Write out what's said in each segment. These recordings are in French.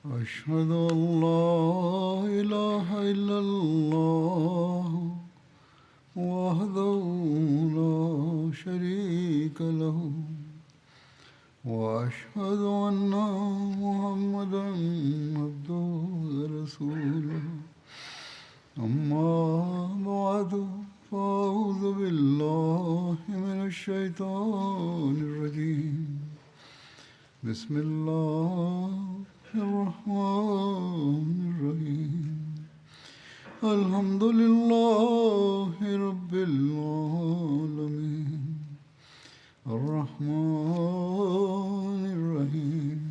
أشهد أن لا إله إلا الله وحده لا شريك له وأشهد أن محمدا عبده ورسوله أما بعد فأعوذ بالله من الشيطان الرجيم بسم الله الرحمن الرحيم الحمد لله رب العالمين الرحمن الرحيم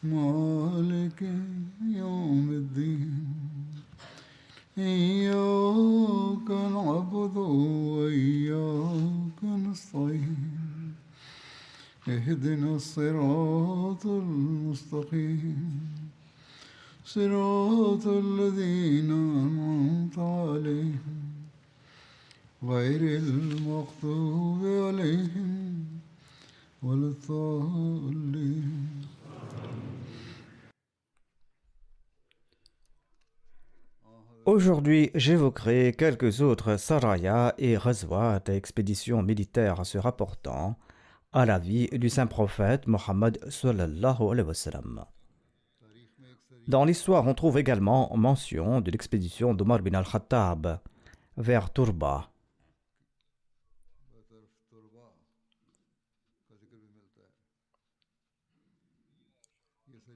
مالك يوم الدين إياك نعبد وإياك نستعين اهدنا الصراط المستقيم صراط الذين أنعمت عليهم غير المغضوب عليهم ولا الضالين. Aujourd'hui, j'évoquerai quelques autres sarayas et ghazwat, expéditions militaires se rapportant à la vie du saint prophète Mohammed sallallahu alayhi wa sallam. Dans l'histoire, on trouve également mention de l'expédition d'Omar bin al-Khattab vers Turba.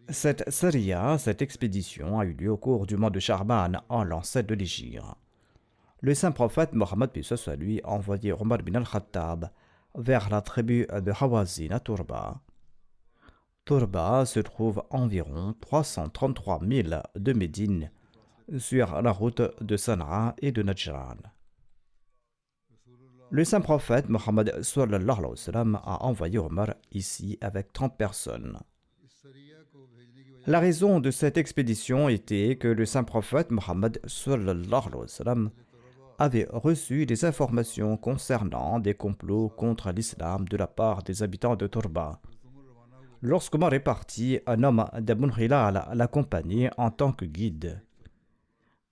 Cette sariya, cette expédition, a eu lieu au cours du mois de Sha'ban en l'an 7 de l'Hégire. Le saint prophète Mohammed lui a envoyé Omar bin al-Khattab vers la tribu de Hawazin à Turba. Turba se trouve à environ 333 milles de Médine, sur la route de Sanaa et de Najran. Le saint prophète Mohammed a envoyé Omar ici avec 30 personnes. La raison de cette expédition était que le saint prophète Mohammed avait reçu des informations concernant des complots contre l'islam de la part des habitants de Turba. Lorsqu'Omar est parti, un homme d'Abun Hilal l'accompagnait en tant que guide.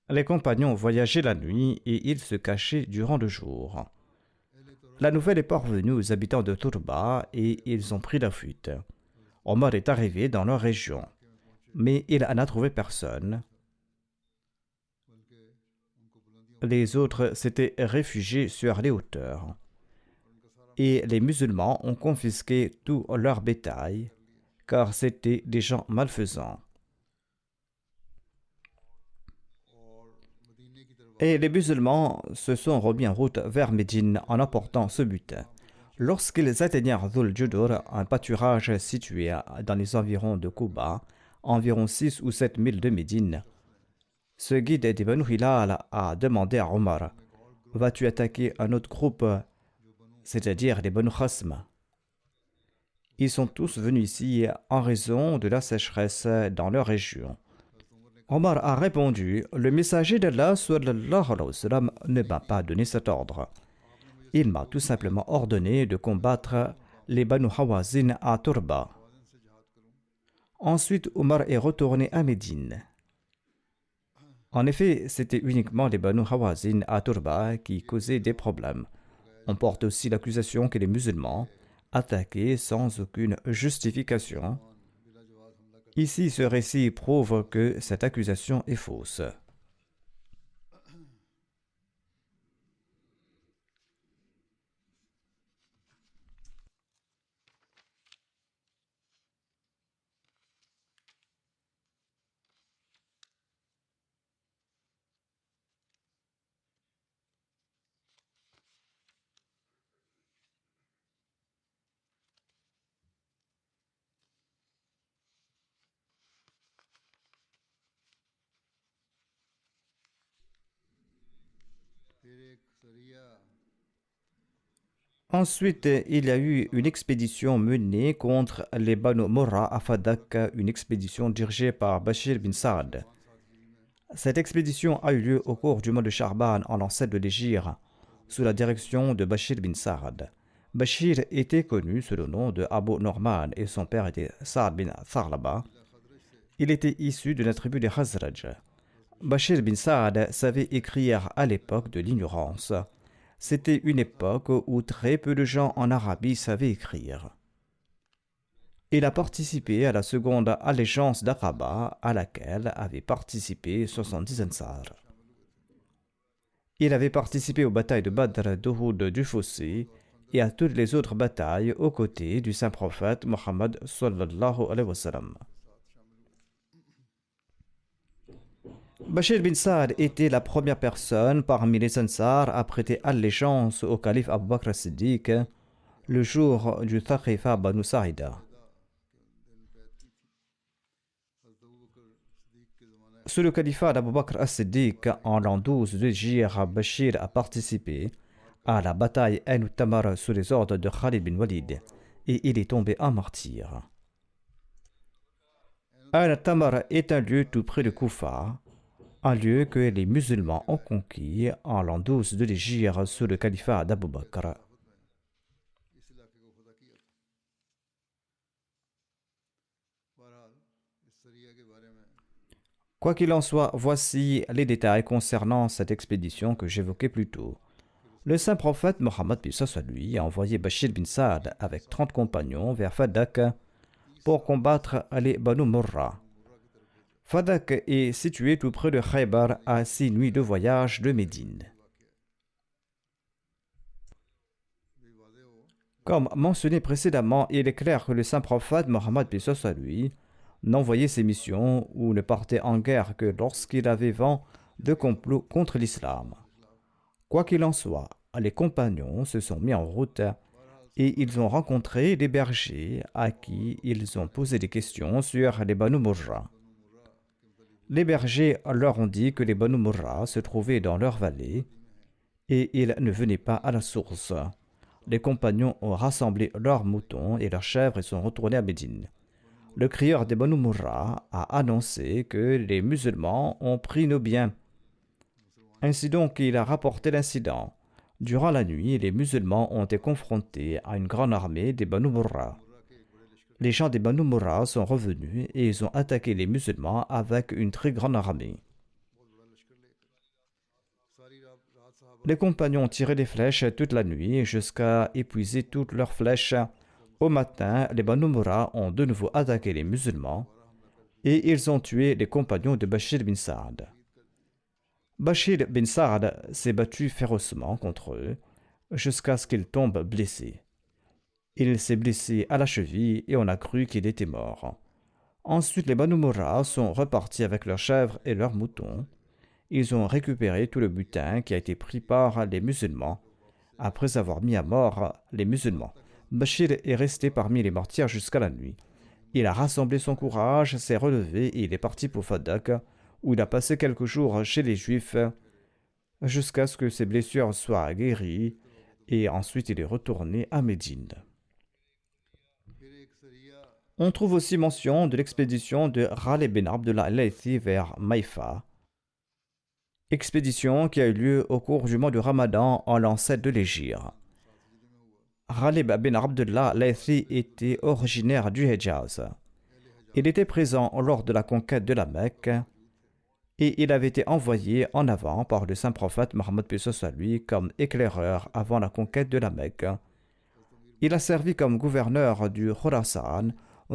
Les compagnons voyageaient la nuit et ils se cachaient durant le jour. La nouvelle est parvenue aux habitants de Turba et ils ont pris la fuite. Omar est arrivé dans leur région, mais il n'a trouvé personne. Les autres s'étaient réfugiés sur les hauteurs. Et les musulmans ont confisqué tout leur bétail, car c'étaient des gens malfaisants. Et les musulmans se sont remis en route vers Médine en apportant ce butin. Lorsqu'ils atteignirent Dhul Judur, un pâturage situé dans les environs de Quba, environ 6 ou 7 milles de Médine, ce guide des Banu Hilal a demandé à Omar: vas-tu attaquer un autre groupe, c'est-à-dire les Banu Khasm? Ils sont tous venus ici en raison de la sécheresse dans leur région. Omar a répondu: le messager d'Allah sallallahu alayhi wa sallam ne m'a pas donné cet ordre. Il m'a tout simplement ordonné de combattre les Banu Hawazin à Turba. Ensuite, Omar est retourné à Médine. En effet, c'était uniquement les Banu Hawazin à Turba qui causaient des problèmes. On porte aussi l'accusation que les musulmans attaquaient sans aucune justification. Ici, ce récit prouve que cette accusation est fausse. Ensuite, il y a eu une expédition menée contre les Banu Murra à Fadak, une expédition dirigée par Bashir bin Saad. Cette expédition a eu lieu au cours du mois de Sha'ban en l'an 7 de l'Hégire, sous la direction de Bashir bin Saad. Bashir était connu sous le nom de Abu Norman et son père était Saad bin Tharlaba. Il était issu de la tribu des Khazraj. Bashir bin Saad savait écrire à l'époque de l'ignorance. C'était une époque où très peu de gens en Arabie savaient écrire. Il a participé à la seconde allégeance d'Aqaba à laquelle avaient participé 70 Ansar. Il avait participé aux batailles de Badr, d'Uhud, du Fossé et à toutes les autres batailles aux côtés du saint prophète Mohammed sallallahu alayhi wa sallam. Bashir bin Saad était la première personne parmi les Ansar à prêter allégeance au calife Abu Bakr as-Siddiq le jour du Thaqifa Banu Sa'ida. Sous le califat d'Abu Bakr as-Siddiq, en l'an 12 de l'Hégire, Bashir a participé à la bataille Ain Tamar sous les ordres de Khalid bin Walid et il est tombé en martyr. Ain Tamar est un lieu tout près de Koufa, un lieu que les musulmans ont conquis en l'an 12 de l'Hégire sous le califat d'Abu Bakr. Quoi qu'il en soit, voici les détails concernant cette expédition que j'évoquais plus tôt. Le saint prophète Mohammed lui a envoyé Bashir bin Saad avec 30 compagnons vers Fadak pour combattre les Banu Murra. Fadak est situé tout près de Khaybar à 6 nuits de voyage de Médine. Comme mentionné précédemment, il est clair que le saint prophète Mohammed lui n'envoyait ses missions ou ne partait en guerre que lorsqu'il avait vent de complot contre l'islam. Quoi qu'il en soit, les compagnons se sont mis en route et ils ont rencontré des bergers à qui ils ont posé des questions sur les Banu Murra. Les bergers leur ont dit que les Banu Murra se trouvaient dans leur vallée et ils ne venaient pas à la source. Les compagnons ont rassemblé leurs moutons et leurs chèvres et sont retournés à Médine. Le crieur des Banu Murra a annoncé que les musulmans ont pris nos biens. Ainsi donc, il a rapporté l'incident. Durant la nuit, les musulmans ont été confrontés à une grande armée des Banu Murra. Les gens des Banu Murra sont revenus et ils ont attaqué les musulmans avec une très grande armée. Les compagnons ont tiré des flèches toute la nuit jusqu'à épuiser toutes leurs flèches. Au matin, les Banu Murra ont de nouveau attaqué les musulmans et ils ont tué les compagnons de Bashir bin Saad. Bashir bin Saad s'est battu férocement contre eux jusqu'à ce qu'il tombe blessé. Il s'est blessé à la cheville et on a cru qu'il était mort. Ensuite, les Banu Murra sont repartis avec leurs chèvres et leurs moutons. Ils ont récupéré tout le butin qui a été pris par les musulmans après avoir mis à mort les musulmans. Bashir est resté parmi les martyrs jusqu'à la nuit. Il a rassemblé son courage, s'est relevé et il est parti pour Fadak, où il a passé quelques jours chez les Juifs jusqu'à ce que ses blessures soient guéries et ensuite il est retourné à Médine. On trouve aussi mention de l'expédition de Ghalib bin Abdullah al-Laythi vers Maïfa, expédition qui a eu lieu au cours du mois du Ramadan en l'an 7 de l'Hégire. Ghalib bin Abdullah al-Laythi était originaire du Hejaz. Il était présent lors de la conquête de la Mecque et il avait été envoyé en avant par le saint prophète Mohammed lui comme éclaireur avant la conquête de la Mecque. Il a servi comme gouverneur du Khorasan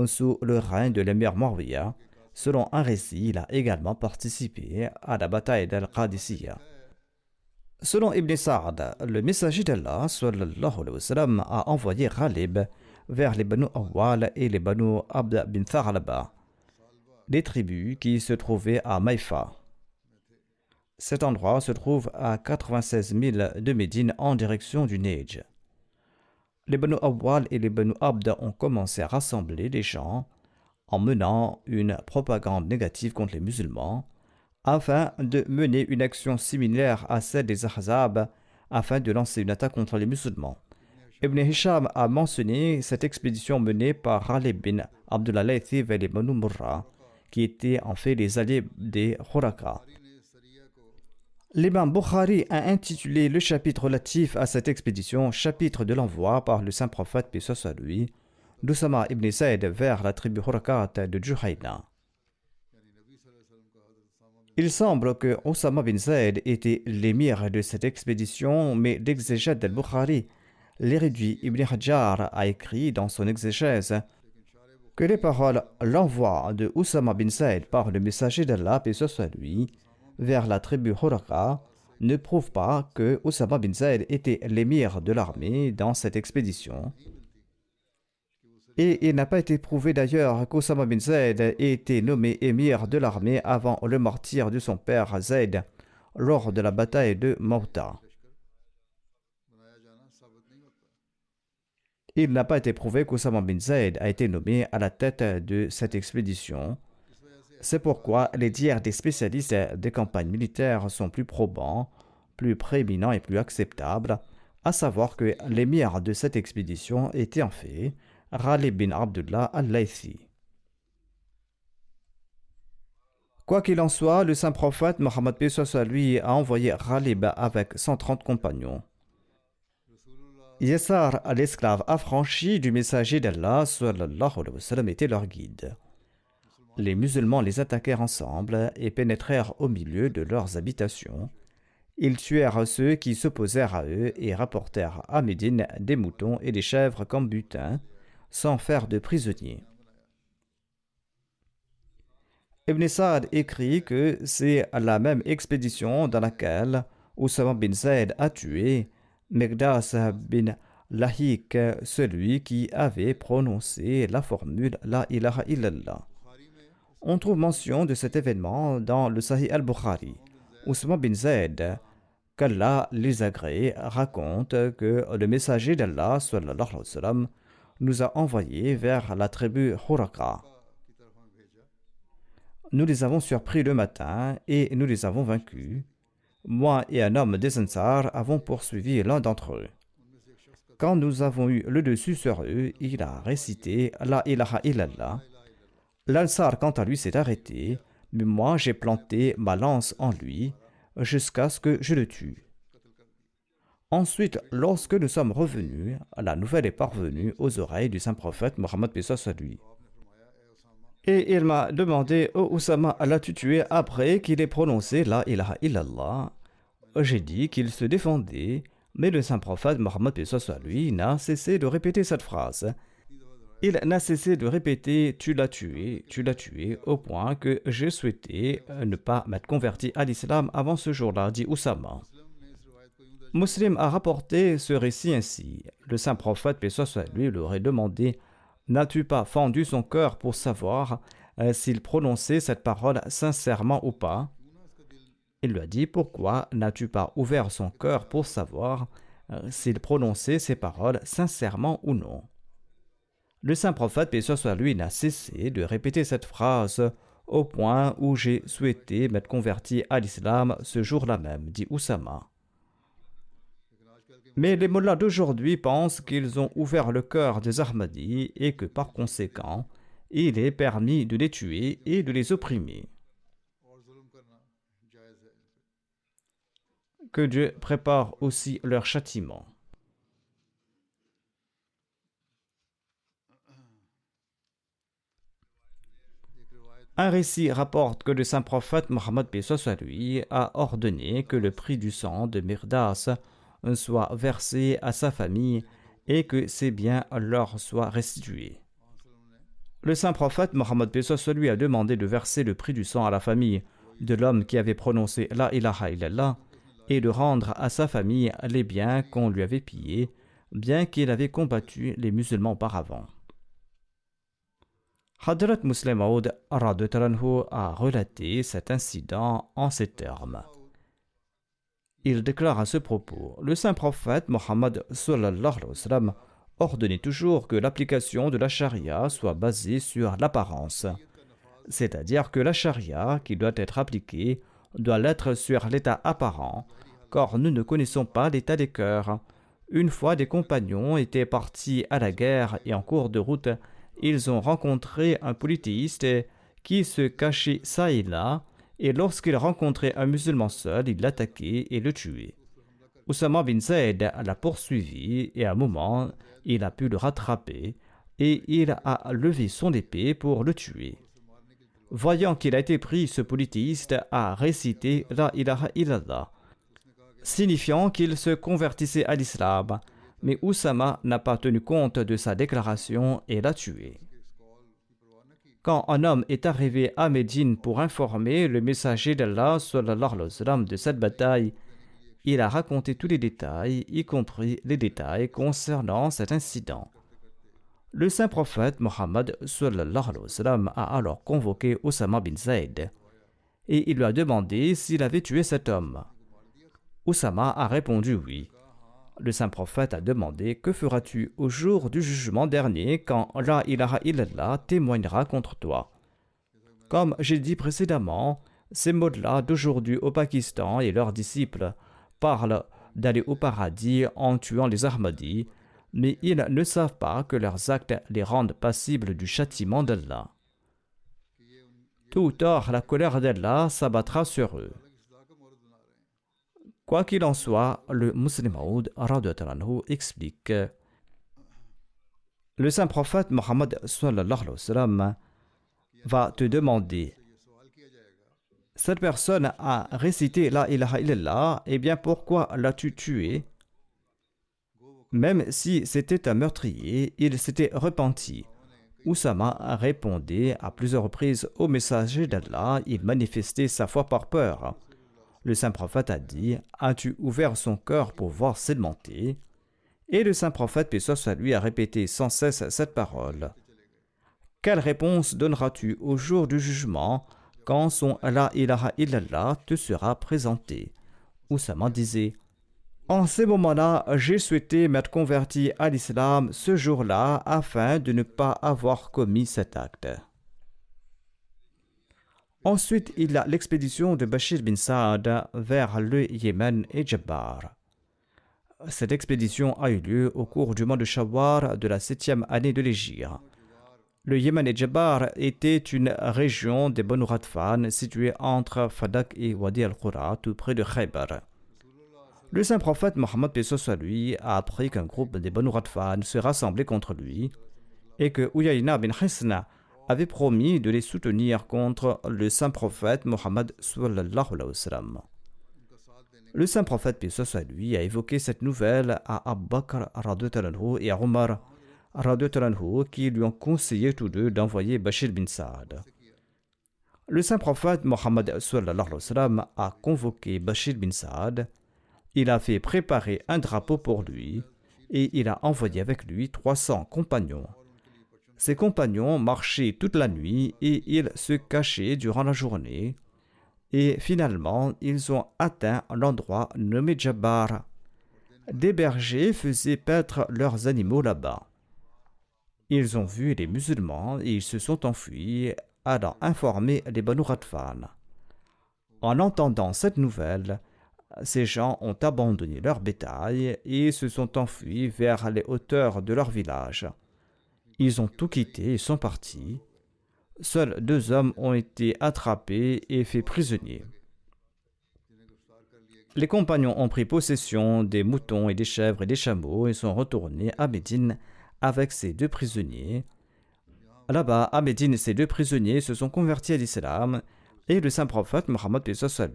sous le règne de l'émir Muawiyah. Selon un récit, il a également participé à la bataille d'Al-Qadisiyah. Selon Ibn Sa'd, le messager d'Allah sallallahu alayhi wa sallam, a envoyé Ghalib vers les Banu Awwal et les Banu Abd bin Tharlaba, des tribus qui se trouvaient à Maïfa. Cet endroit se trouve à 96 000 de Médine en direction du Neige. Les Banu Awwal et les Banu Abd ont commencé à rassembler les gens en menant une propagande négative contre les musulmans, afin de mener une action similaire à celle des Ahzab, afin de lancer une attaque contre les musulmans. Ibn Hisham a mentionné cette expédition menée par Ghalib bin Abdullah al-Laythi vers les Banu Murra, qui étaient en fait les alliés des Khuraka. L'imam Bukhari a intitulé le chapitre relatif à cette expédition « Chapitre de l'envoi par le saint prophète paix soit sur lui » d'Oussama ibn Saïd vers la tribu Khurakat de Juhayna. Il semble que Osama bin Zayd était l'émir de cette expédition, mais l'exégète d'Al-Bukhari, l'érudit Ibn Hajar, a écrit dans son exégèse que les paroles l'envoi de Osama bin Zayd par le messager d'Allah, paix soit lui, vers la tribu Huraqa, ne prouvent pas que Osama bin Zayd était l'émir de l'armée dans cette expédition. Et il n'a pas été prouvé d'ailleurs qu'Osama bin Zayd ait été nommé émir de l'armée avant le martyre de son père Zayd lors de la bataille de Mauta. Il n'a pas été prouvé qu'Osama bin Zayd a été nommé à la tête de cette expédition. C'est pourquoi les dires des spécialistes des campagnes militaires sont plus probants, plus prééminents et plus acceptables, à savoir que l'émir de cette expédition était en fait Ghalib bin Abdullah al-Laythi. Quoi qu'il en soit, le saint prophète Mohammed paix soit lui a envoyé Ghalib avec 130 compagnons. Yassar, l'esclave affranchi du messager d'Allah sallallahu alayhi wa sallam, était leur guide. Les musulmans les attaquèrent ensemble et pénétrèrent au milieu de leurs habitations. Ils tuèrent ceux qui s'opposèrent à eux et rapportèrent à Médine des moutons et des chèvres comme butin, sans faire de prisonniers. Ibn Sa'd écrit que c'est la même expédition dans laquelle Osama bin Zayd a tué Megdas bin Lahik, celui qui avait prononcé la formule La ilaha illallah. On trouve mention de cet événement dans le Sahih al-Bukhari. Osama bin Zayd, qu'Allah les agrée, raconte que le messager d'Allah sallallahu alayhi wa sallam nous a envoyés vers la tribu Huraqa. Nous les avons surpris le matin et nous les avons vaincus. Moi et un homme des Ansar avons poursuivi l'un d'entre eux. Quand nous avons eu le dessus sur eux, il a récité La ilaha illallah. L'Ansar, quant à lui, s'est arrêté, mais moi j'ai planté ma lance en lui jusqu'à ce que je le tue. Ensuite, lorsque nous sommes revenus, la nouvelle est parvenue aux oreilles du saint prophète Mohammed paix soit lui. Et il m'a demandé, oh Oussama, l'as-tu tué après qu'il ait prononcé La ilaha illallah? J'ai dit qu'il se défendait, mais le saint prophète Mohammed paix soit lui n'a cessé de répéter cette phrase. Il n'a cessé de répéter tu l'as tué, au point que j'ai souhaité ne pas m'être converti à l'islam avant ce jour-là, dit Oussama. Muslim a rapporté ce récit ainsi. Le saint prophète paix soit lui leur aurait demandé n'as-tu pas fendu son cœur pour savoir s'il prononçait cette parole sincèrement ou pas? Il lui a dit pourquoi n'as-tu pas ouvert son cœur pour savoir s'il prononçait ces paroles sincèrement ou non? Le saint prophète paix soit lui n'a cessé de répéter cette phrase au point où j'ai souhaité m'être converti à l'islam ce jour-là même, dit Oussama. Mais les mollahs d'aujourd'hui pensent qu'ils ont ouvert le cœur des Ahmadis et que par conséquent, il est permis de les tuer et de les opprimer. Que Dieu prépare aussi leur châtiment. Un récit rapporte que le saint prophète Mohammed paix soit lui a ordonné que le prix du sang de Mirdas soit versé à sa famille et que ses biens leur soient restitués. Le saint prophète Mohammed paix soit lui a demandé de verser le prix du sang à la famille de l'homme qui avait prononcé La ilaha illallah et de rendre à sa famille les biens qu'on lui avait pillés, bien qu'il avait combattu les musulmans auparavant. Hadrat Muslim Maud a relaté cet incident en ces termes. Il déclare à ce propos, le saint prophète Mohammed sallallahu alayhi wa sallam ordonnait toujours que l'application de la charia soit basée sur l'apparence. C'est-à-dire que la charia qui doit être appliquée doit l'être sur l'état apparent, car nous ne connaissons pas l'état des cœurs. Une fois des compagnons étaient partis à la guerre et en cours de route, ils ont rencontré un polythéiste qui se cachait çà et là, et lorsqu'il rencontrait un musulman seul, il l'attaquait et le tuait. Oussama bin Zayd l'a poursuivi et à un moment, il a pu le rattraper et il a levé son épée pour le tuer. Voyant qu'il a été pris, ce polythéiste a récité La ilaha illallah, signifiant qu'il se convertissait à l'islam, mais Oussama n'a pas tenu compte de sa déclaration et l'a tué. Quand un homme est arrivé à Médine pour informer le messager d'Allah sallallahu alayhi wa sallam de cette bataille, il a raconté tous les détails, y compris les détails concernant cet incident. Le saint prophète Mohammed sallallahu alayhi wa sallam a alors convoqué Oussama bin Zayd et il lui a demandé s'il avait tué cet homme. Oussama a répondu oui. Le saint prophète a demandé: que feras-tu au jour du jugement dernier quand La ilaha illallah témoignera contre toi? Comme j'ai dit précédemment, ces mots-là d'aujourd'hui au Pakistan et leurs disciples parlent d'aller au paradis en tuant les Ahmadis, mais ils ne savent pas que leurs actes les rendent passibles du châtiment d'Allah. Tôt ou tard, la colère d'Allah s'abattra sur eux. Quoi qu'il en soit, le Muslim Maud explique: le saint prophète Mohammed sallallahu alayhi wa sallam va te demander: cette personne a récité La ilaha illallah, et bien pourquoi l'as-tu tué? Même si c'était un meurtrier, il s'était repenti. Oussama répondait à plusieurs reprises au messager d'Allah, il manifestait sa foi par peur. Le saint prophète a dit: as-tu ouvert son cœur pour voir sédimenter? Et le saint prophète, paix soit lui, a répété sans cesse cette parole: quelle réponse donneras-tu au jour du jugement quand son La ilaha illallah te sera présenté? Oussama disait: en ces moments-là, j'ai souhaité m'être converti à l'islam ce jour-là afin de ne pas avoir commis cet acte. Ensuite, il y a l'expédition de Bashir bin Saad vers le Yémen et Jabbar. Cette expédition a eu lieu au cours du mois de Shawwar de la 7e année de l'Hégire. Le Yémen et Jabbar était une région des Banu Ghatfan située entre Fadak et Wadi al-Qura, tout près de Khaybar. Le saint prophète Mohammed lui a appris qu'un groupe des Banu Ghatfan se rassemblait contre lui et que Uyayna bin Hisna avait promis de les soutenir contre le saint prophète Mohammed sallallahu alayhi wa sallam. Le saint prophète lui a évoqué cette nouvelle à Abu Bakr et à Omar qui lui ont conseillé tous deux d'envoyer Bashir bin Saad. Le saint prophète Mohammed sallallahu alayhi wa sallam a convoqué Bashir bin Saad. Il a fait préparer un drapeau pour lui et il a envoyé avec lui 300 compagnons. Ces compagnons marchaient toute la nuit et ils se cachaient durant la journée. Et finalement, ils ont atteint l'endroit nommé Jabbar. Des bergers faisaient paître leurs animaux là-bas. Ils ont vu les musulmans et ils se sont enfuis, allant informer les Banu Ghatfan. En entendant cette nouvelle, ces gens ont abandonné leur bétail et se sont enfuis vers les hauteurs de leur village. Ils ont tout quitté et sont partis. Seuls 2 hommes ont été attrapés et faits prisonniers. Les compagnons ont pris possession des moutons et des chèvres et des chameaux et sont retournés à Médine avec ces 2 prisonniers. Là-bas, à Médine, ces 2 prisonniers se sont convertis à l'islam et le saint prophète Mohammed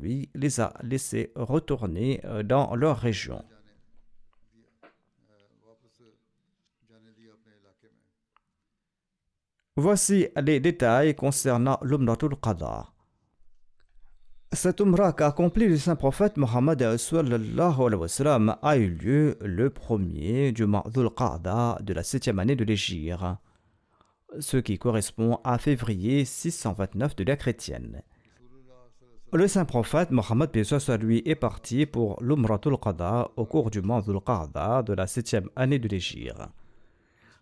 lui les a laissés retourner dans leur région. Voici les détails concernant l'Umratul Qada. Cette Umrah qu'a accompli le saint prophète Mohammed sallallahu alayhi wa sallam a eu lieu le 1er du mois Dhul Qa'da de la 7e année de l'Hégire, ce qui correspond à février 629 de l'ère chrétienne. Le saint prophète Mohammed lui est parti pour l'Umratul Qada au cours du mois Dhul Qa'da de la 7e année de l'Hégire.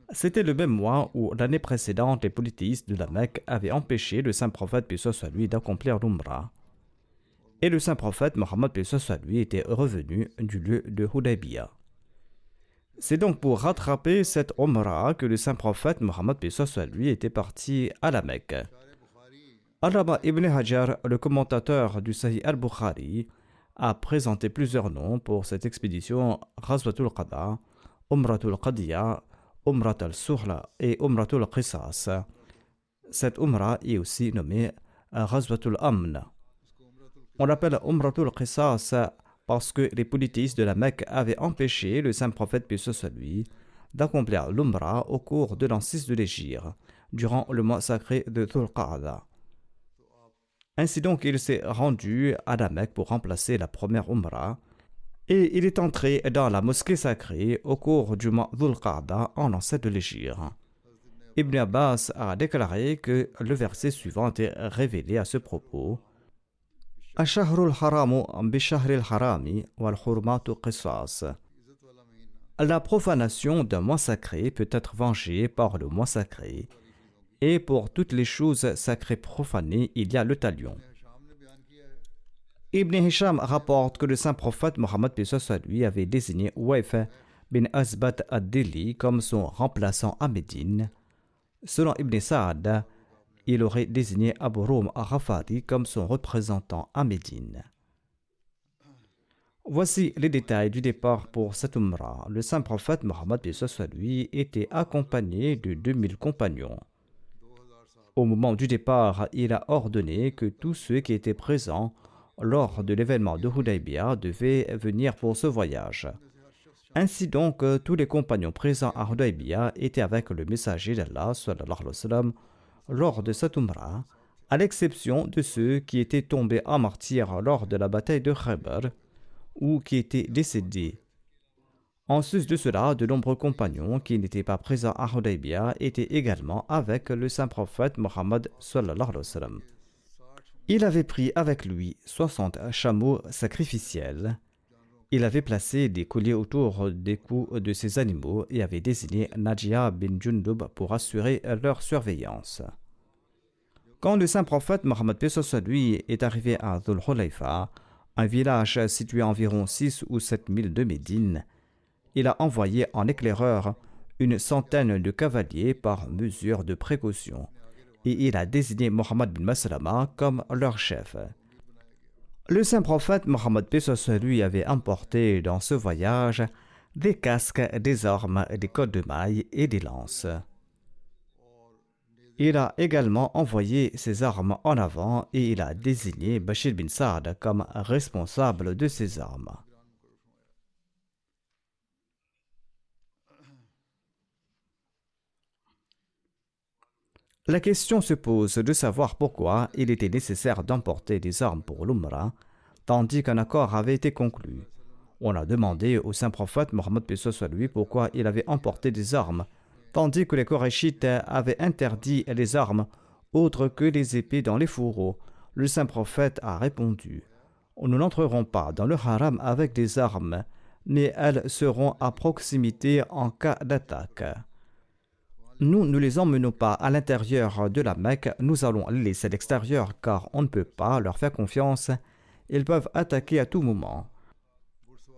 C'était le même mois où l'année précédente les polythéistes de la Mecque avaient empêché le saint prophète lui d'accomplir l'Umrah. Et le saint prophète Mohammed lui était revenu du lieu de Hudaybiyah. C'est donc pour rattraper cette Umrah que le saint prophète Mohammed lui était parti à la Mecque. Allama ibn Hajar, le commentateur du Sahih al-Bukhari, a présenté plusieurs noms pour cette expédition: Ghazwatul Qada, Umratul Qadiyah, Umrat al-Suhla et Umratul Qisas. Cette Umrah est aussi nommée Ghazwatul Amn. On l'appelle Umratul Qisas parce que les polythéistes de la Mecque avaient empêché le saint prophète, paix soit sur lui, d'accomplir l'Umrah au cours de l'an 6 de l'Hégire, durant le mois sacré de Dhul Qa'da. Ainsi donc, il s'est rendu à la Mecque pour remplacer la première Umrah, et il est entré dans la mosquée sacrée au cours du mois Dhul Qa'da en l'an 7 de l'Hégire. Ibn Abbas a déclaré que le verset suivant est révélé à ce propos. Ash-shahrul haramu bi-shahril harami wal-hurmatu qisas. La profanation d'un mois sacré peut être vengée par le mois sacré, et pour toutes les choses sacrées profanées, il y a le talion. Ibn Hisham rapporte que le saint prophète Mohammed lui avait désigné Waif bin Asbat ad-Dili comme son remplaçant à Médine. Selon Ibn Sa'ad, il aurait désigné Abu Rum al-Ghafari comme son représentant à Médine. Voici les détails du départ pour cette Umrah. Le saint prophète Mohammed lui était accompagné de 2000 compagnons. Au moment du départ, il a ordonné que tous ceux qui étaient présents lors de l'événement de Hudaybiyah devaient venir pour ce voyage. Ainsi donc, tous les compagnons présents à Hudaybiyah étaient avec le messager d'Allah sallallahu alayhi wa sallam lors de cette Umrah, à l'exception de ceux qui étaient tombés en martyrs lors de la bataille de Khaybar ou qui étaient décédés. En sus de cela, de nombreux compagnons qui n'étaient pas présents à Hudaybiyah étaient également avec le saint prophète Mohammed sallallahu alayhi wa sallam. Il avait pris avec lui 60 chameaux sacrificiels. Il avait placé des colliers autour des cous de ces animaux et avait désigné Najia bin Jundub pour assurer leur surveillance. Quand le saint prophète Mohammed lui est arrivé à Dhul Hulayfa, un village situé à environ 6 ou 7 milles de Médine, il a envoyé en éclaireur une centaine de cavaliers par mesure de précaution et il a désigné Mohammed bin Maslama comme leur chef. Le saint prophète Mohammed lui avait emporté dans ce voyage des casques, des armes, des côtes de mailles et des lances. Il a également envoyé ses armes en avant et il a désigné Bashir bin Saad comme responsable de ces armes. La question se pose de savoir pourquoi il était nécessaire d'emporter des armes pour l'Umrah, tandis qu'un accord avait été conclu. On a demandé au saint prophète Mohammed lui pourquoi il avait emporté des armes, tandis que les Korachites avaient interdit les armes autres que les épées dans les fourreaux. Le saint prophète a répondu: nous n'entrerons pas dans le haram avec des armes, mais elles seront à proximité en cas d'attaque. Nous ne les emmenons pas à l'intérieur de la Mecque, nous allons les laisser à l'extérieur car on ne peut pas leur faire confiance, ils peuvent attaquer à tout moment.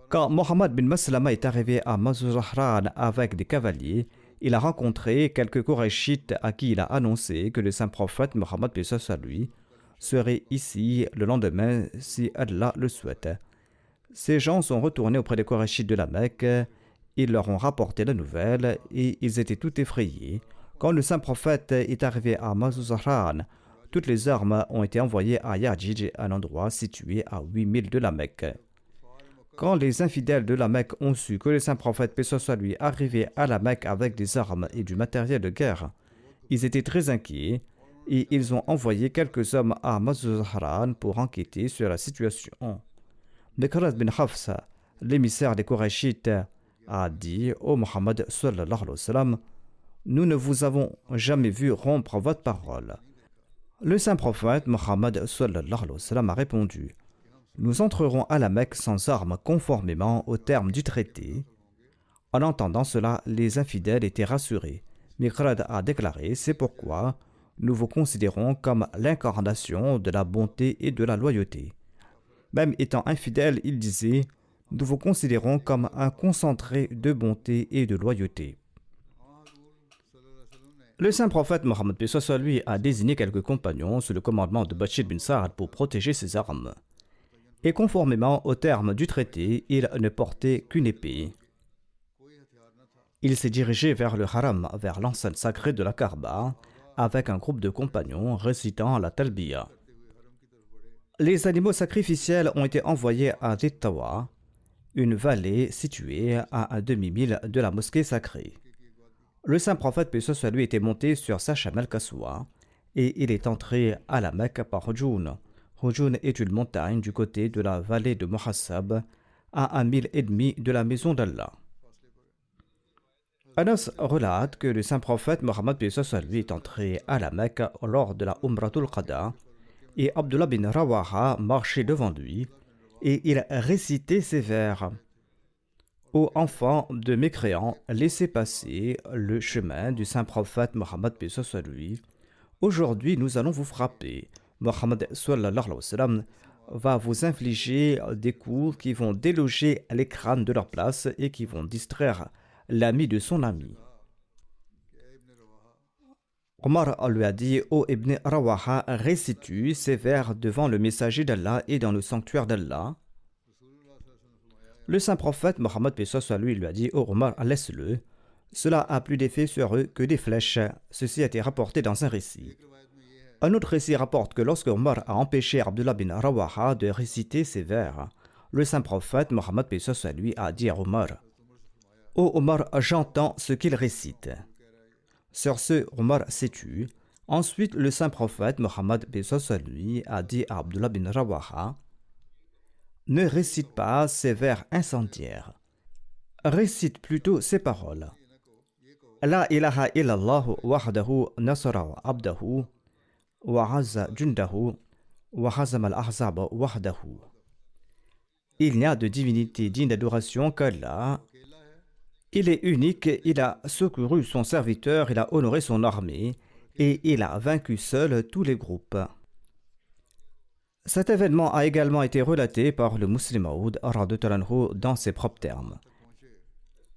Quand Mohammed bin Maslama est arrivé à Mazuzahran avec des cavaliers, il a rencontré quelques Korachites à qui il a annoncé que le saint prophète Mohammed lui serait ici le lendemain si Allah le souhaite. Ces gens sont retournés auprès des Korachites de la Mecque. Ils leur ont rapporté la nouvelle et ils étaient tout effrayés. Quand le saint prophète est arrivé à Mazuzahran, toutes les armes ont été envoyées à Yajij, un endroit situé à 8 milles de la Mecque. Quand les infidèles de la Mecque ont su que le saint prophète, paix soit lui, arrivait à la Mecque avec des armes et du matériel de guerre, ils étaient très inquiets et ils ont envoyé quelques hommes à Mazuzahran pour enquêter sur la situation. Mikraz bin Hafsa, l'émissaire des Korachites, a dit au Mohammed sallallahu alayhi wa sallam: nous ne vous avons jamais vu rompre votre parole. Le saint prophète Mohammed sallallahu alayhi wa sallam a répondu: nous entrerons à la Mecque sans armes conformément aux termes du traité. En entendant cela, les infidèles étaient rassurés. Miqrad a déclaré: c'est pourquoi nous vous considérons comme l'incarnation de la bonté et de la loyauté. Même étant infidèle, il disait: nous vous considérons comme un concentré de bonté et de loyauté. Le saint prophète Mohammed lui a désigné quelques compagnons sous le commandement de Bashir bin Saad pour protéger ses armes. Et conformément aux termes du traité, il ne portait qu'une épée. Il s'est dirigé vers le haram, vers l'enceinte sacrée de la Kaaba, avec un groupe de compagnons récitant la talbiya. Les animaux sacrificiels ont été envoyés à Dittawa, une vallée située à un demi-mille de la mosquée sacrée. Le saint prophète, paix soit sur lui, était monté sur sa chamelle Kaswa et il est entré à la Mecque par Hujun. Hujun est une montagne du côté de la vallée de Muhassab, à 1,5 miles de la maison d'Allah. Anas relate que le saint prophète Mohammed paix soit sur lui est entré à la Mecque lors de la Umratul Qada et Abdullah bin Rawaha marchait devant lui et il récitait ces vers. Ô enfants de mécréants, laissez passer le chemin du saint prophète Mohammed paix soit sur lui. Aujourd'hui, nous allons vous frapper. Mohammed sallallahu alayhi wa sallam va vous infliger des coups qui vont déloger les crânes de leur place et qui vont distraire l'ami de son ami. Omar lui a dit: Ô Ibn Rawaha, récite-tu ces vers devant le messager d'Allah et dans le sanctuaire d'Allah. Le saint prophète Mohammed paix soit sur lui lui a dit: Ô Omar, laisse-le. Cela a plus d'effet sur eux que des flèches. Ceci a été rapporté dans un récit. Un autre récit rapporte que lorsque Omar a empêché Abdullah bin Rawaha de réciter ces vers, le saint prophète Mohammed paix soit sur lui a dit à Omar: Ô Omar, j'entends ce qu'il récite. Sur ce, Omar s'est tu. Ensuite, le saint prophète Mohammed paix soit sur lui a dit à Abdullah bin Rawaha: Ne récite pas ces vers incendiaires. Récite plutôt ces paroles. La ilaha illallah wahdahu nasara abdahu wa azza jundahu wa hazama al-ahzab wahdahu. Il n'y a de divinité digne d'adoration qu'Allah. Il est unique, il a secouru son serviteur, il a honoré son armée et il a vaincu seul tous les groupes. Cet événement a également été relaté par le Muslim Maud dans ses propres termes.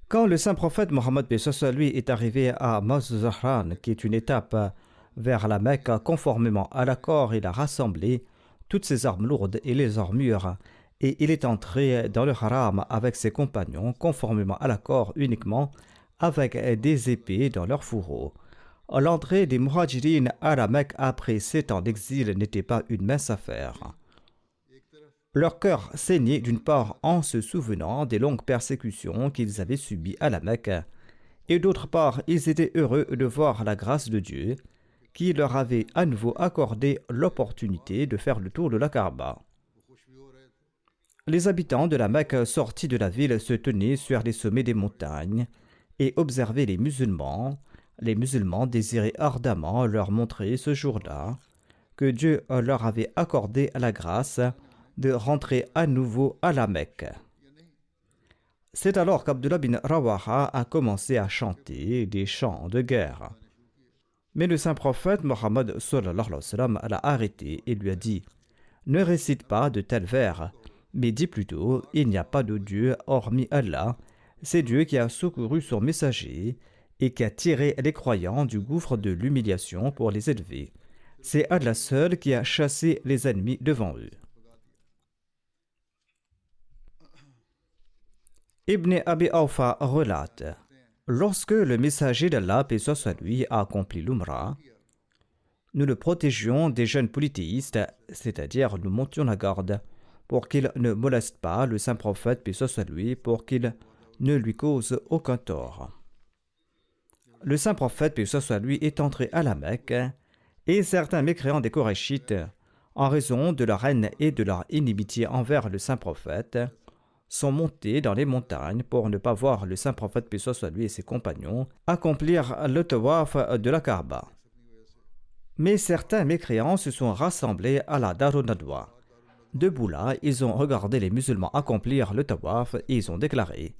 Quand le saint prophète Mohammed paix soit sur lui est arrivé à Maz-Zahran, qui est une étape vers la Mecque, conformément à l'accord, il a rassemblé toutes ses armes lourdes et les armures, et il est entré dans le haram avec ses compagnons, conformément à l'accord uniquement, avec des épées dans leurs fourreaux. L'entrée des Muhajirines à la Mecque après 7 ans d'exil n'était pas une mince affaire. Leur cœur saignait d'une part en se souvenant des longues persécutions qu'ils avaient subies à la Mecque, et d'autre part, ils étaient heureux de voir la grâce de Dieu qui leur avait à nouveau accordé l'opportunité de faire le tour de la Kaaba. Les habitants de la Mecque sortis de la ville se tenaient sur les sommets des montagnes et observaient les musulmans. Les musulmans désiraient ardemment leur montrer ce jour-là que Dieu leur avait accordé la grâce de rentrer à nouveau à la Mecque. C'est alors qu'Abdullah bin Rawaha a commencé à chanter des chants de guerre. Mais le saint prophète Mohammed sallallahu alayhi wa sallam l'a arrêté et lui a dit: Ne récite pas de tels vers, mais dis plutôt: il n'y a pas de Dieu hormis Allah, c'est Dieu qui a secouru son messager et qui a tiré les croyants du gouffre de l'humiliation pour les élever. C'est Allah seul qui a chassé les ennemis devant eux. Ibn Abi Awfa relate: Lorsque le messager d'Allah, paix soit sur lui, a accompli l'Umrah, nous le protégions des jeunes polythéistes, c'est-à-dire nous montions la garde pour qu'il ne moleste pas le saint prophète, paix soit sur lui, pour qu'il ne lui cause aucun tort. Le saint prophète, paix soit sur lui, est entré à la Mecque et certains mécréants des Korachites, en raison de leur haine et de leur inimitié envers le saint prophète, sont montés dans les montagnes pour ne pas voir le saint prophète, paix soit sur lui, et ses compagnons accomplir le tawaf de la Kaaba. Mais certains mécréants se sont rassemblés à la Darun Nadwa. Debout là, ils ont regardé les musulmans accomplir le tawaf et ils ont déclaré: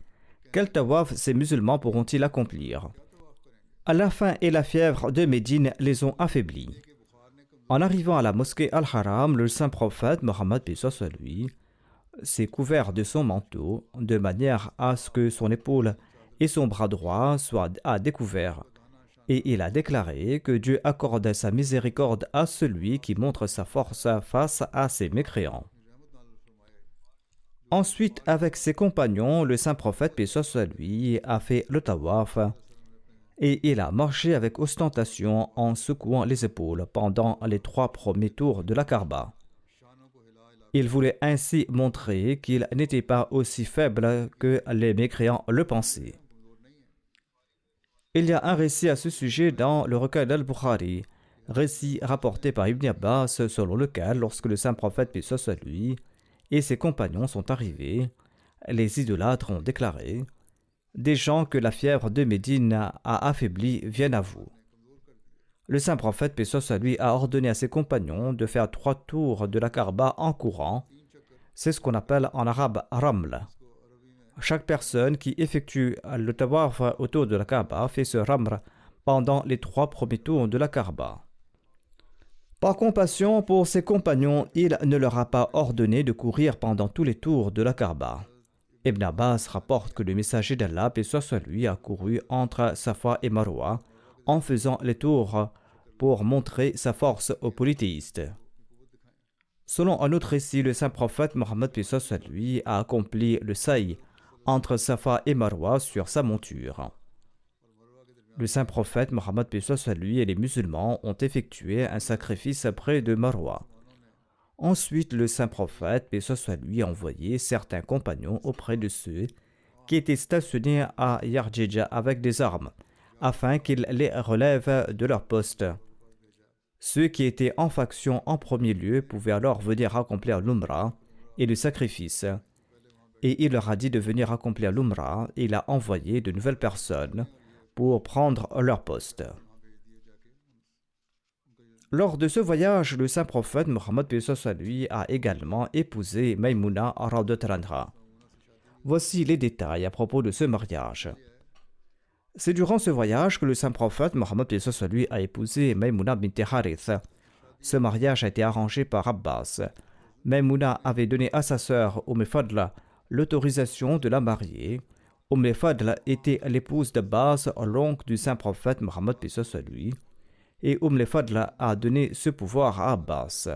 Quel tawaf ces musulmans pourront-ils accomplir? À la faim et la fièvre de Médine les ont affaiblis. En arrivant à la mosquée Al-Haram, le saint prophète Mohammed paix soit sur lui s'est couvert de son manteau de manière à ce que son épaule et son bras droit soient à découvert. Et il a déclaré que Dieu accorde sa miséricorde à celui qui montre sa force face à ses mécréants. Ensuite, avec ses compagnons, le saint prophète, paix soit sur lui, a fait le tawaf et il a marché avec ostentation en secouant les épaules pendant les 3 premiers tours de la Kaaba. Il voulait ainsi montrer qu'il n'était pas aussi faible que les mécréants le pensaient. Il y a un récit à ce sujet dans le recueil d'Al-Bukhari, récit rapporté par Ibn Abbas, selon lequel, lorsque le saint prophète, paix soit sur lui, et ses compagnons sont arrivés, les idolâtres ont déclaré: des gens que la fièvre de Médine a affaiblis viennent à vous. Le saint prophète, paix soit sur lui, a ordonné à ses compagnons de faire 3 tours de la Kaaba en courant. C'est ce qu'on appelle en arabe raml. Chaque personne qui effectue le tawaf autour de la Kaaba fait ce raml pendant les 3 premiers tours de la Kaaba. Par compassion pour ses compagnons, il ne leur a pas ordonné de courir pendant tous les tours de la Kaaba. Ibn Abbas rapporte que le messager d'Allah, paix soit sur lui, a couru entre Safa et Marwa en faisant les tours pour montrer sa force aux polythéistes. Selon un autre récit, le saint prophète Mohammed, paix soit sur lui, a accompli le saï entre Safa et Marwa sur sa monture. Le saint prophète Mohammed, paix soit sur lui, et les musulmans ont effectué un sacrifice près de Marwa. Ensuite, le saint prophète, paix soit sur lui, a envoyé certains compagnons auprès de ceux qui étaient stationnés à Yarjija avec des armes, afin qu'ils les relèvent de leur poste. Ceux qui étaient en faction en premier lieu pouvaient alors venir accomplir l'Umrah et le sacrifice. Et il leur a dit de venir accomplir l'Umrah, et il a envoyé de nouvelles personnes pour prendre leur poste. Lors de ce voyage, le saint prophète Mohammed, paix soit sur lui, a également épousé Maïmouna radhiyallahu anha. Voici les détails à propos de ce mariage. C'est durant ce voyage que le saint prophète Mohammed, paix soit sur lui, a épousé Maïmouna bint Harith. Ce mariage a été arrangé par Abbas. Maïmouna avait donné à sa sœur Fadla l'autorisation de la marier. Fadla était l'épouse d'Abbas, l'oncle du saint prophète Mohammed, paix soit sur lui, et Fadla a donné ce pouvoir à Abbas.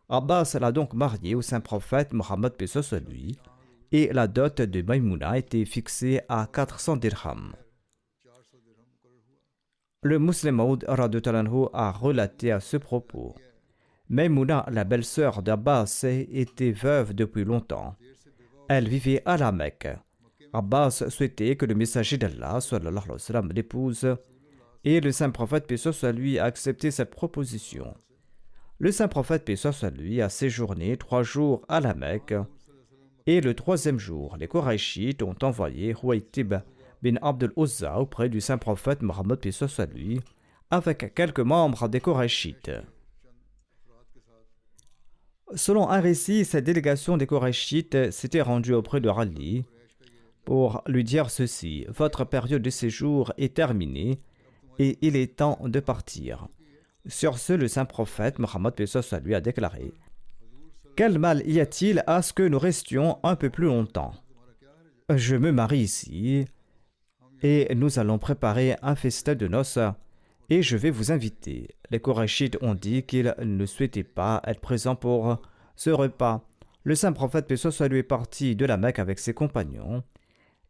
Abbas l'a donc mariée au saint prophète Mohammed, paix soit sur lui, et la dot de Maïmouna était fixée à 400 dirhams. Le Muslim Maud radhiyallahu anhu a relaté à ce propos: Maïmouna, la belle-sœur d'Abbas, était veuve depuis longtemps. Elle vivait à la Mecque. Abbas souhaitait que le messager d'Allah sallallahu alayhi wa sallam l'épouse, et le saint prophète, paix soit sur lui, a accepté cette proposition. Le saint prophète, paix soit sur lui, a séjourné 3 jours à la Mecque, et le 3e jour, les Qurayshites ont envoyé Huwaytib bin Abd al-Uzza auprès du saint prophète Mohammed, paix soit sur lui, avec quelques membres des Qurayshites. Selon un récit, cette délégation des Qurayshites s'était rendue auprès de Ali pour lui dire ceci: votre période de séjour est terminée et il est temps de partir. Sur ce, le saint prophète Mohammed, paix soit sur lui, a déclaré: quel mal y a-t-il à ce que nous restions un peu plus longtemps? Je me marie ici et nous allons préparer un festin de noces et je vais vous inviter. Les Qurayshites ont dit qu'ils ne souhaitaient pas être présents pour ce repas. Le saint prophète, paix soit sur lui, est parti de la Mecque avec ses compagnons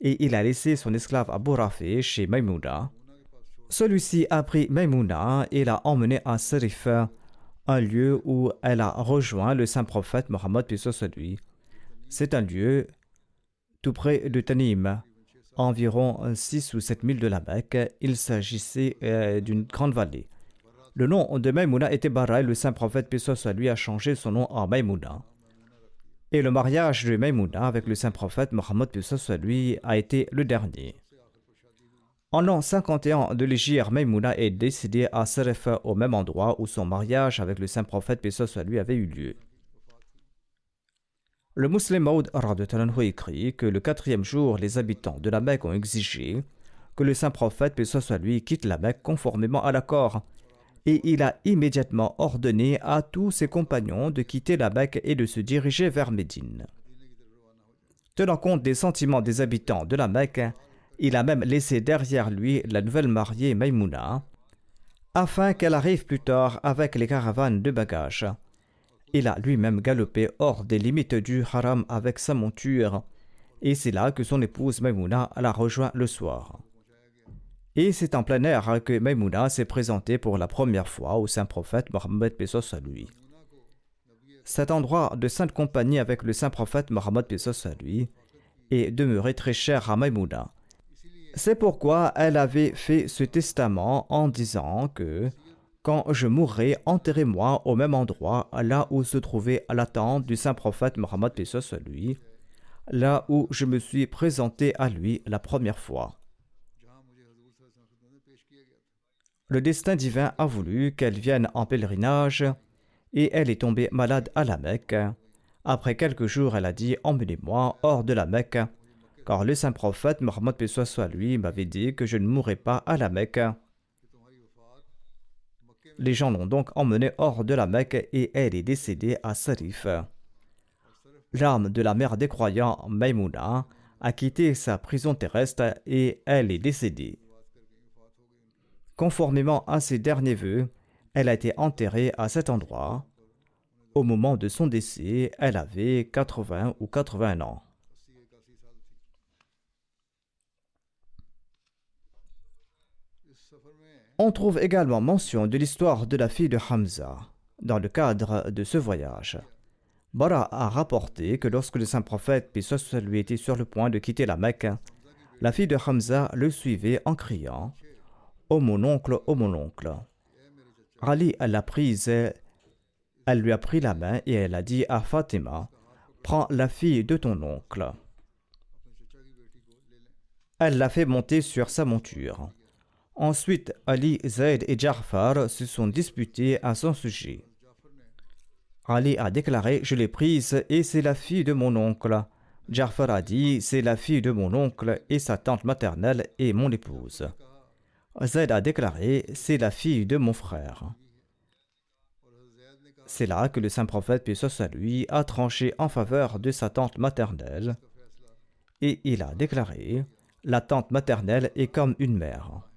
et il a laissé son esclave Abu Rafi chez Maïmouna. Celui-ci a pris Maïmouna et l'a emmenée à Sarif, un lieu où elle a rejoint le saint prophète Mohammed, paix soit sur lui. C'est un lieu tout près de Tanim, environ 6 ou 7 milles de la Mecque. Il s'agissait d'une grande vallée. Le nom de Maïmouna était Bara, et le saint prophète, paix soit sur lui, a changé son nom en Maïmouna. Et le mariage de Maïmouna avec le saint prophète Mohammed, paix soit sur lui, a été le dernier. En l'an 51 de l'Hégire, Maïmouna est décédée à Sarif, au même endroit où son mariage avec le saint prophète, paix soit sur lui, avait eu lieu. Le Muslim Maud radhiyallahu anhu écrit que le 4e jour, les habitants de la Mecque ont exigé que le saint prophète, paix soit sur lui, quitte la Mecque conformément à l'accord, et il a immédiatement ordonné à tous ses compagnons de quitter la Mecque et de se diriger vers Médine. Tenant compte des sentiments des habitants de la Mecque, il a même laissé derrière lui la nouvelle mariée Maïmouna, afin qu'elle arrive plus tard avec les caravanes de bagages. Il a lui-même galopé hors des limites du haram avec sa monture, et c'est là que son épouse Maïmouna l'a rejoint le soir. Et c'est en plein air que Maïmouna s'est présentée pour la première fois au saint prophète Mohammed, paix soit sur lui. Cet endroit de sainte compagnie avec le saint prophète Mohammed paix soit sur lui est demeuré très cher à Maïmouna. C'est pourquoi elle avait fait ce testament en disant que quand je mourrai, enterrez-moi au même endroit, là où se trouvait la tente du saint prophète Mohammed paix soit sur lui, là où je me suis présenté à lui la première fois. Le destin divin a voulu qu'elle vienne en pèlerinage et elle est tombée malade à la Mecque. Après quelques jours, elle a dit « Emmenez-moi hors de la Mecque » car le saint prophète Mohammed paix soit sur lui m'avait dit que je ne mourrais pas à la Mecque. Les gens l'ont donc emmenée hors de la Mecque et elle est décédée à Sarif. L'âme de la mère des croyants, Maïmouna, a quitté sa prison terrestre et elle est décédée. Conformément à ses derniers vœux, elle a été enterrée à cet endroit. Au moment de son décès, elle avait 80 ou 81 ans. On trouve également mention de l'histoire de la fille de Hamza dans le cadre de ce voyage. Bara a rapporté que lorsque le saint prophète, paix soit sur lui, était sur le point de quitter la Mecque, la fille de Hamza le suivait en criant « Oh mon oncle, oh mon oncle !» Ali l'a prise, elle lui a pris la main et elle a dit à Fatima « Prends la fille de ton oncle ». Elle l'a fait monter sur sa monture. Ensuite, Ali, Zayd et Ja'far se sont disputés à son sujet. Ali a déclaré « Je l'ai prise et c'est la fille de mon oncle ». Ja'far a dit « C'est la fille de mon oncle et sa tante maternelle et mon épouse ». Zayd a déclaré « C'est la fille de mon frère ». C'est là que le saint prophète, paix soit sur lui, a tranché en faveur de sa tante maternelle et il a déclaré « La tante maternelle est comme une mère ».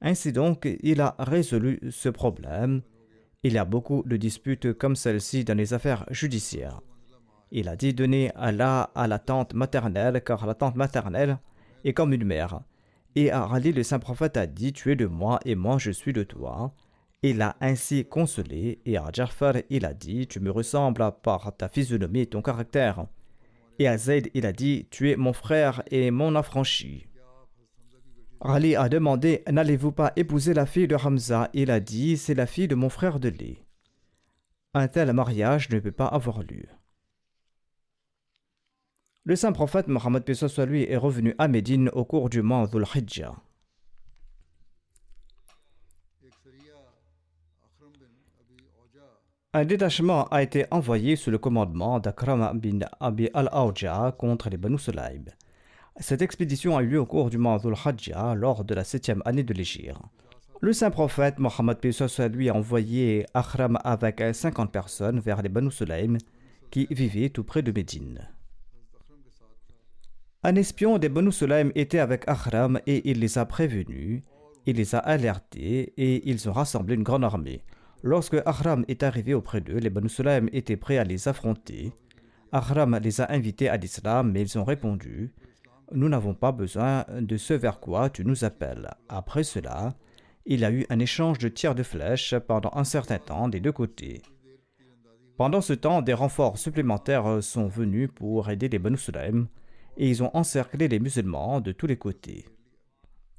Ainsi donc, il a résolu ce problème. Il y a beaucoup de disputes comme celle-ci dans les affaires judiciaires. Il a dit donner Allah à la tante maternelle, car la tante maternelle est comme une mère. Et à Ali, le saint prophète a dit tu es de moi et moi je suis de toi. Il l'a ainsi consolé. Et à Ja'far, il a dit tu me ressembles par ta physionomie et ton caractère. Et à Zayd, il a dit tu es mon frère et mon affranchi. Ali a demandé « N'allez-vous pas épouser la fille de Hamza ?» Il a dit « C'est la fille de mon frère de lait. » Un tel mariage ne peut pas avoir lieu. Le saint prophète Mohammed paix soit sur lui est revenu à Médine au cours du mois Dhul Hijjah. Un détachement a été envoyé sous le commandement d'Akram bin Abi al-Awja contre les Banu Sulaym. Cette expédition a eu lieu au cours du mois Dhul Hijjah lors de la 7e année de l'Hégire. Le saint prophète Mohammed paix soit sur lui a envoyé Akram avec 50 personnes vers les Banu Sulaym qui vivaient tout près de Médine. Un espion des Banu Sulaym était avec Akram et il les a prévenus, il les a alertés et ils ont rassemblé une grande armée. Lorsque Akram est arrivé auprès d'eux, les Banu Sulaym étaient prêts à les affronter. Akram les a invités à l'islam, mais ils ont répondu « Nous n'avons pas besoin de ce vers quoi tu nous appelles ». Après cela, il y a eu un échange de tirs de flèches pendant un certain temps des deux côtés. Pendant ce temps, des renforts supplémentaires sont venus pour aider les Banu Sulaym et ils ont encerclé les musulmans de tous les côtés.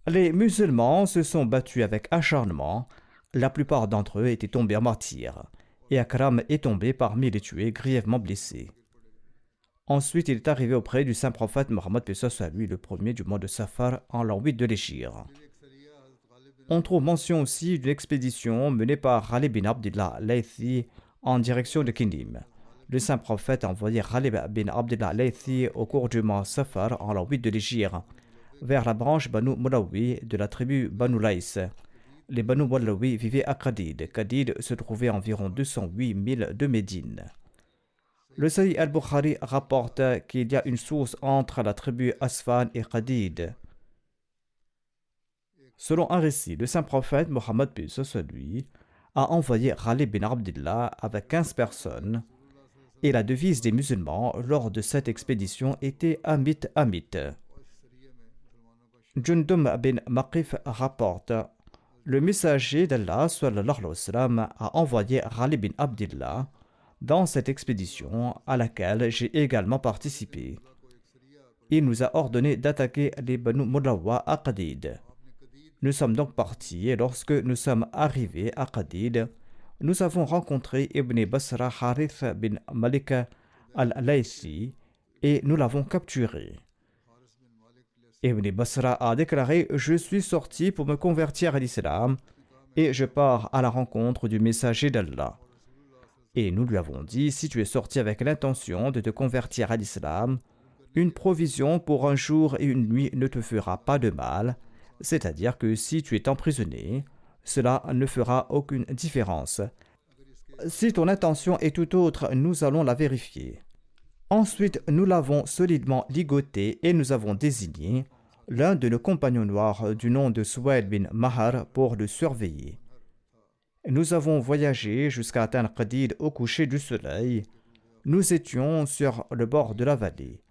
Les musulmans se sont battus avec acharnement. La plupart d'entre eux étaient tombés en martyrs et Akram est tombé parmi les tués grièvement blessés. Ensuite, il est arrivé auprès du saint prophète Mohammed paix soit sur lui le premier du mois de Safar en l'an 8 de l'Hégire. On trouve mention aussi d'une expédition menée par Khalid bin Abdullah Laythi en direction de Kindim. Le saint prophète a envoyé Khalid bin Abdullah Laythi au cours du mois Safar en l'an 8 de l'Hégire vers la branche Banu Mulawi de la tribu Banu Laïs. Les Banu Mulawi vivaient à Qadid. Qadid se trouvait à environ 208 milles de Médine. Le Sahih al-Bukhari rapporte qu'il y a une source entre la tribu Asfan et Qadid. Selon un récit, le saint prophète Mohammed paix soit sur lui a envoyé Khalid bin Abdullah avec 15 personnes et la devise des musulmans lors de cette expédition était Amit Amit. Jundum bin Maqif rapporte le messager d'Allah sallallahu alayhi wa sallam a envoyé Khalid bin Abdullah dans cette expédition à laquelle j'ai également participé. Il nous a ordonné d'attaquer les Banu Mudawwa à Qadid. Nous sommes donc partis et lorsque nous sommes arrivés à Qadid, nous avons rencontré Ibn Basra Harith bin Malik al-Laythi et nous l'avons capturé. Ibn Basra a déclaré « Je suis sorti pour me convertir à l'islam et je pars à la rencontre du messager d'Allah. » Et nous lui avons dit « Si tu es sorti avec l'intention de te convertir à l'islam, une provision pour un jour et une nuit ne te fera pas de mal, c'est-à-dire que si tu es emprisonné, cela ne fera aucune différence. Si ton intention est tout autre, nous allons la vérifier. » Ensuite, nous l'avons solidement ligoté et nous avons désigné l'un de nos compagnons noirs du nom de Suwaid bin Mahar pour le surveiller. Nous avons voyagé jusqu'à atteindre Qadid au coucher du soleil. Nous étions sur le bord de la vallée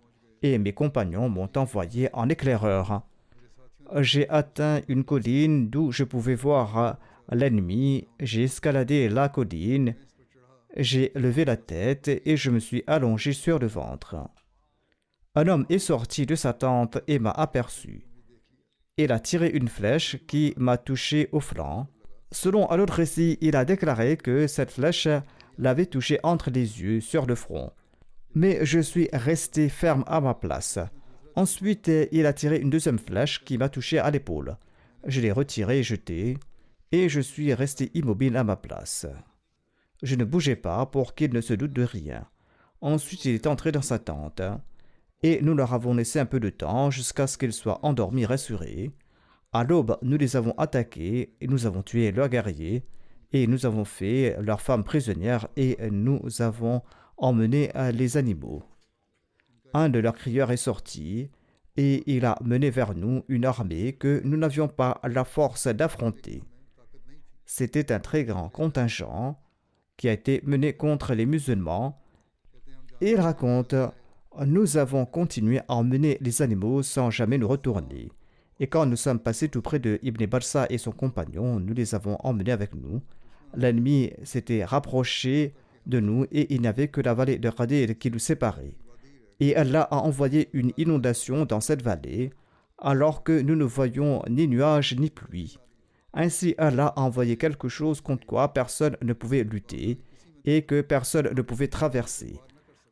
et mes compagnons m'ont envoyé en éclaireur. J'ai atteint une colline d'où je pouvais voir l'ennemi. J'ai escaladé la colline. J'ai levé la tête et je me suis allongé sur le ventre. Un homme est sorti de sa tente et m'a aperçu. Il a tiré une flèche qui m'a touché au flanc. Selon un autre récit, il a déclaré que cette flèche l'avait touché entre les yeux sur le front. Mais je suis resté ferme à ma place. Ensuite, il a tiré une deuxième flèche qui m'a touché à l'épaule. Je l'ai retirée et jetée, et je suis resté immobile à ma place. Je ne bougeais pas pour qu'il ne se doute de rien. Ensuite, il est entré dans sa tente, et nous leur avons laissé un peu de temps jusqu'à ce qu'ils soient endormis, rassurés. À l'aube, nous les avons attaqués, et nous avons tué leurs guerriers, et nous avons fait leurs femmes prisonnières, et nous avons emmené les animaux. Un de leurs crieurs est sorti, et il a mené vers nous une armée que nous n'avions pas la force d'affronter. C'était un très grand contingent qui a été mené contre les musulmans. Et il raconte « Nous avons continué à emmener les animaux sans jamais nous retourner. Et quand nous sommes passés tout près de Ibn Barsa et son compagnon, nous les avons emmenés avec nous. L'ennemi s'était rapproché de nous et il n'y avait que la vallée de Qadir qui nous séparait. Et Allah a envoyé une inondation dans cette vallée, alors que nous ne voyions ni nuages ni pluie. Ainsi, Allah a envoyé quelque chose contre quoi personne ne pouvait lutter et que personne ne pouvait traverser.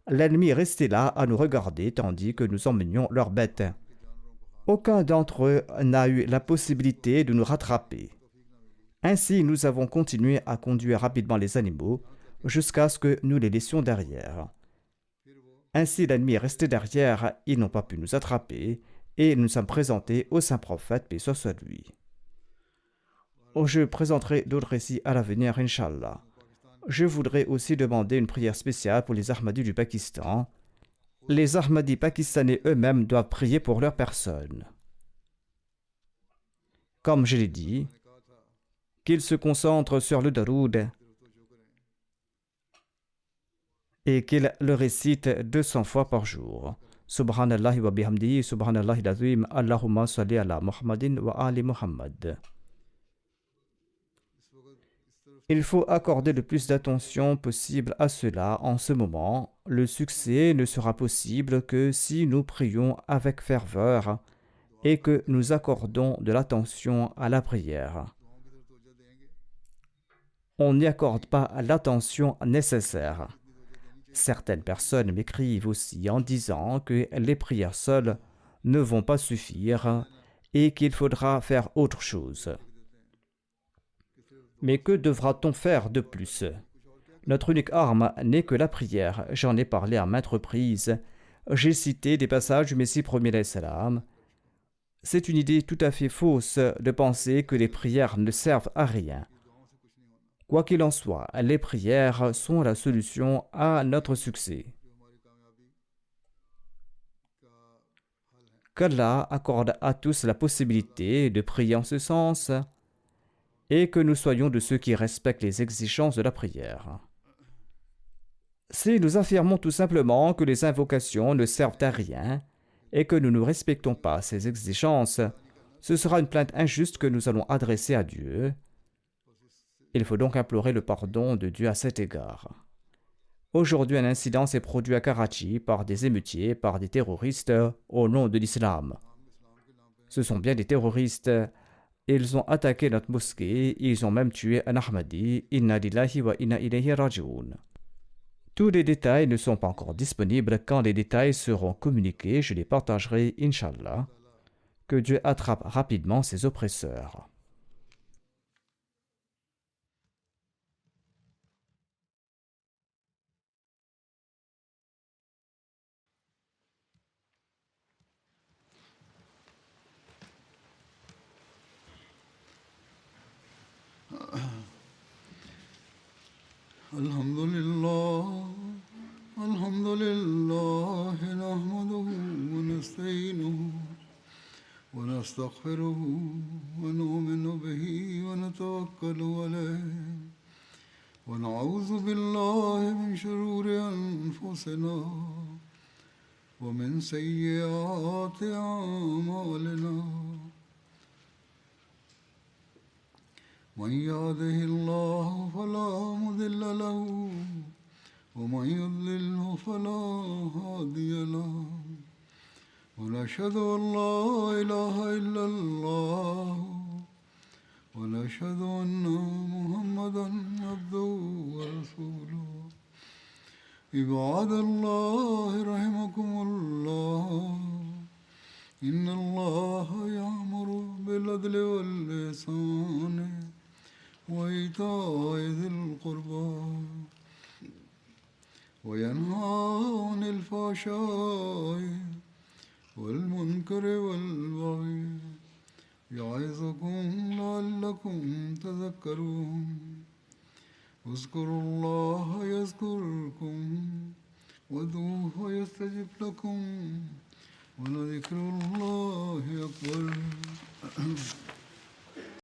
L'ennemi restait là à nous regarder tandis que nous emmenions leurs bêtes. Aucun d'entre eux n'a eu la possibilité de nous rattraper. Ainsi, nous avons continué à conduire rapidement les animaux jusqu'à ce que nous les laissions derrière. Ainsi, l'ennemi est resté derrière, ils n'ont pas pu nous attraper et nous nous sommes présentés au saint prophète, paix soit lui. Je présenterai d'autres récits à l'avenir, Inch'Allah. Je voudrais aussi demander une prière spéciale pour les Ahmadis du Pakistan. Les Ahmadis pakistanais eux-mêmes doivent prier pour leur personne. Comme je l'ai dit, qu'ils se concentrent sur le daroud et qu'ils le récitent 200 fois par jour. Subhanallahi wa bihamdihi, subhanallahi l'azim, Allahumma salli ala Muhammadin wa ali Muhammad. Il faut accorder le plus d'attention possible à cela en ce moment. Le succès ne sera possible que si nous prions avec ferveur et que nous accordons de l'attention à la prière. On n'y accorde pas l'attention nécessaire. Certaines personnes m'écrivent aussi en disant que les prières seules ne vont pas suffire et qu'il faudra faire autre chose. Mais que devra-t-on faire de plus? Notre unique arme n'est que la prière. J'en ai parlé à maintes reprises. J'ai cité des passages du Messie premier salam. C'est une idée tout à fait fausse de penser que les prières ne servent à rien. Quoi qu'il en soit, les prières sont la solution à notre succès. Qu'Allah accorde à tous la possibilité de prier en ce sens et que nous soyons de ceux qui respectent les exigences de la prière. Si nous affirmons tout simplement que les invocations ne servent à rien et que nous ne respectons pas ces exigences, ce sera une plainte injuste que nous allons adresser à Dieu. Il faut donc implorer le pardon de Dieu à cet égard. Aujourd'hui, un incident s'est produit à Karachi par des émeutiers, par des terroristes au nom de l'islam. Ce sont bien des terroristes. Ils ont attaqué notre mosquée. Ils ont même tué un Ahmadi. Inna lillahi wa inna ilayhi raji'un. Tous les détails ne sont pas encore disponibles. Quand les détails seront communiqués, je les partagerai, Inch'Allah. Que Dieu attrape rapidement ses oppresseurs. الحمد لله الحمد لله نحمده ونستعينه ونستغفره ونؤمن به ونتوكل عليه ونعوذ بالله من شرور أنفسنا ومن سيئات أعمالنا من يهده الله فلا مضل له ومن يضلله فلا هادي له ونشهد أن لا إله إلا الله ونشهد أن محمدا عبده ورسوله عباد الله رحمكم الله إن الله يأمر بالعدل والإحسان وإيتاء ذي القربى وينهى عن الفحشاء والمنكر والبغي يعظكم لعلكم تذكرون اذكروا الله يذكركم وادعوه يستجب لكم ولذكر الله